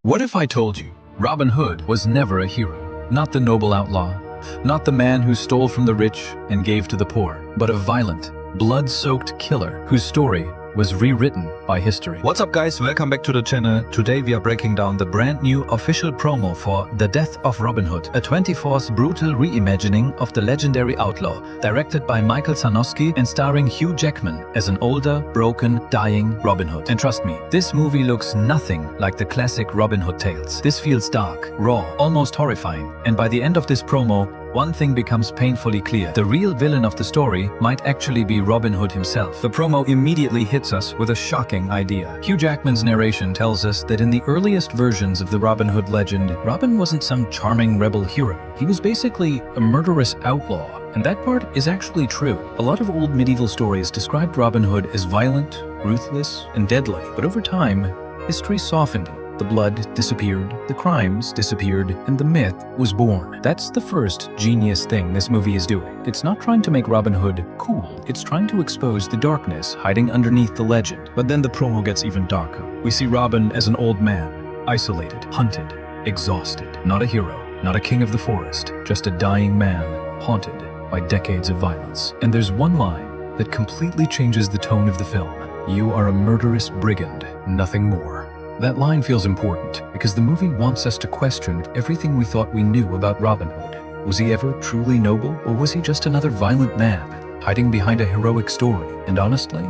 What if I told you Robin Hood was never a hero? Not the noble outlaw, not the man who stole from the rich and gave to the poor, but a violent, blood-soaked killer whose story was rewritten by history. What's up guys, welcome back to the channel. Today we are breaking down the brand new official promo for The Death of Robin Hood, a 24th brutal reimagining of the legendary outlaw, directed by Michael Sarnowski and starring Hugh Jackman as an older, broken, dying Robin Hood. And trust me, this movie looks nothing like the classic Robin Hood tales. This feels dark, raw, almost horrifying, and by the end of this promo, one thing becomes painfully clear. The real villain of the story might actually be Robin Hood himself. The promo immediately hits us with a shocking idea. Hugh Jackman's narration tells us that in the earliest versions of the Robin Hood legend, Robin wasn't some charming rebel hero. He was basically a murderous outlaw. And that part is actually true. A lot of old medieval stories described Robin Hood as violent, ruthless, and deadly. But over time, history softened it. The blood disappeared, the crimes disappeared, and the myth was born. That's the first genius thing this movie is doing. It's not trying to make Robin Hood cool, it's trying to expose the darkness hiding underneath the legend. But then the promo gets even darker. We see Robin as an old man, isolated, hunted, exhausted. Not a hero, not a king of the forest, just a dying man, haunted by decades of violence. And there's one line that completely changes the tone of the film. You are a murderous brigand, nothing more. That line feels important because the movie wants us to question everything we thought we knew about Robin Hood. Was he ever truly noble, or was he just another violent man, hiding behind a heroic story? And honestly,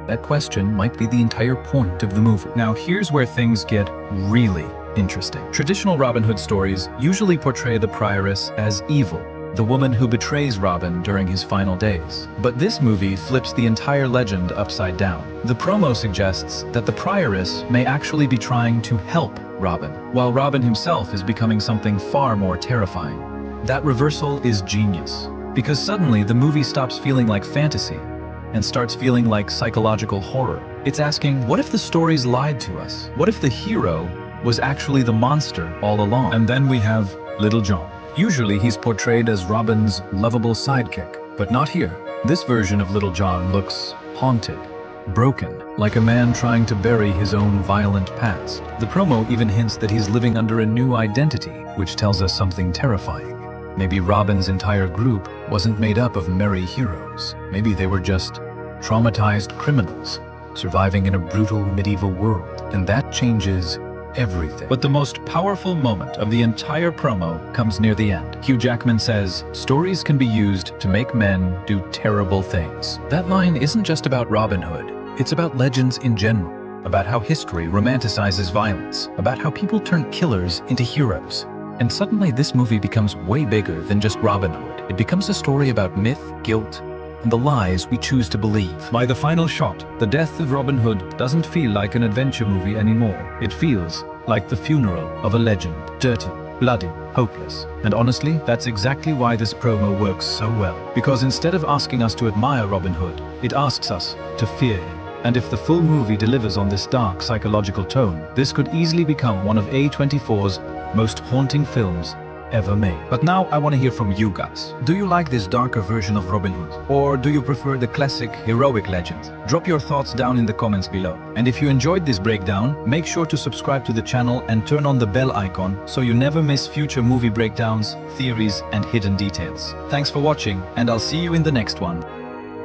that question might be the entire point of the movie. Now here's where things get really interesting. Traditional Robin Hood stories usually portray the Prioress as evil, the woman who betrays Robin during his final days. But this movie flips the entire legend upside down. The promo suggests that the Prioress may actually be trying to help Robin, while Robin himself is becoming something far more terrifying. That reversal is genius, because suddenly the movie stops feeling like fantasy and starts feeling like psychological horror. It's asking, what if the stories lied to us? What if the hero was actually the monster all along? And then we have Little John. Usually he's portrayed as Robin's lovable sidekick, but not here. This version of Little John looks haunted, broken, like a man trying to bury his own violent past. The promo even hints that he's living under a new identity, which tells us something terrifying. Maybe Robin's entire group wasn't made up of merry heroes. Maybe they were just traumatized criminals, surviving in a brutal medieval world. And that changes everything. But the most powerful moment of the entire promo comes near the end. Hugh Jackman says, "Stories can be used to make men do terrible things." That line isn't just about Robin Hood. It's about legends in general, about how history romanticizes violence, about how people turn killers into heroes. And suddenly this movie becomes way bigger than just Robin Hood. It becomes a story about myth, guilt, and the lies we choose to believe. By the final shot, the death of Robin Hood doesn't feel like an adventure movie anymore. It feels like the funeral of a legend. Dirty, bloody, hopeless. And honestly, that's exactly why this promo works so well. Because instead of asking us to admire Robin Hood, it asks us to fear him. And if the full movie delivers on this dark psychological tone, this could easily become one of A24's most haunting films ever made. But now I want to hear from you guys. Do you like this darker version of Robin Hood? Or do you prefer the classic heroic legend? Drop your thoughts down in the comments below. And if you enjoyed this breakdown, make sure to subscribe to the channel and turn on the bell icon so you never miss future movie breakdowns, theories, and hidden details. Thanks for watching, and I'll see you in the next one.